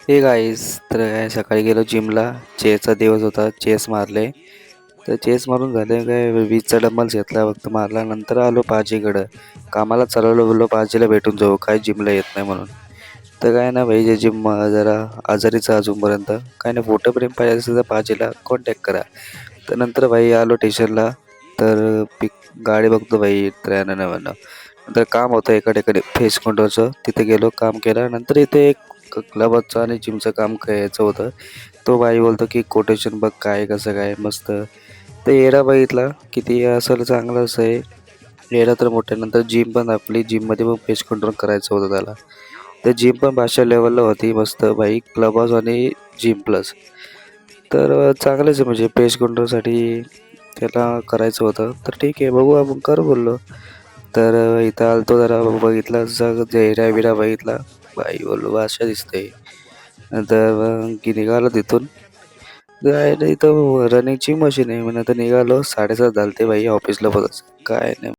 Hey guys, तर काय सकाळी गेलो जिमला. चेसचा दिवस होता, चेस मारले. तर चेस मारून झाले काय 20चा डंबल्स घेतला, फक्त मारला. नंतर आलो पाजीकडं. कामाला चालवलं, बोललो पाजीला भेटून जाऊ, काय जिमला येत नाही म्हणून. तर काय ना भाई, जे जिम जरा आजारीच आहे अजूनपर्यंत. काय नाही, फोटो प्रेम पाहिजे असेल तर पाजीला कॉन्टॅक्ट करा. तर नंतर भाई आलो स्टेशनला. तर पिक गाडी बघतो भाई 93. नंतर काम होतं एका ठिकाणी फेस कंट्रोलचं, तिथे गेलो, काम केलं. नंतर इथे एक क्लबचं आणि जिमचं काम करायचं होतं. तो भाई बोलतो की कोटेशन बघ काय कसं काय मस्त. तर येडा बघितला किती असेल चांगलंच आहे. येडा तर मोठ्या. नंतर जिम पण आपली जिममध्ये पण पेज कंट्रोल करायचं होतं त्याला. तर जिम पण 500 लेवलला होती मस्त भाई, क्लब हाऊस आणि जिम प्लस. तर चांगलंच आहे म्हणजे पेज कंट्रोलसाठी त्याला करायचं होतं. तर ठीक आहे, बघू आपण करू बोललो. तर इथं आलतो, जरा बघितला सगळं चेहरा-बिहरा बघितला. भाई बोललो बादशाह दिसतोय. नंतर मग की निघालो तिथून. काय नाही, इथं रनिंगची मशीन आहे. मग नंतर निघालो. 7:30 झालते भाई ऑफिसला पोहोचायचं. काय नाही.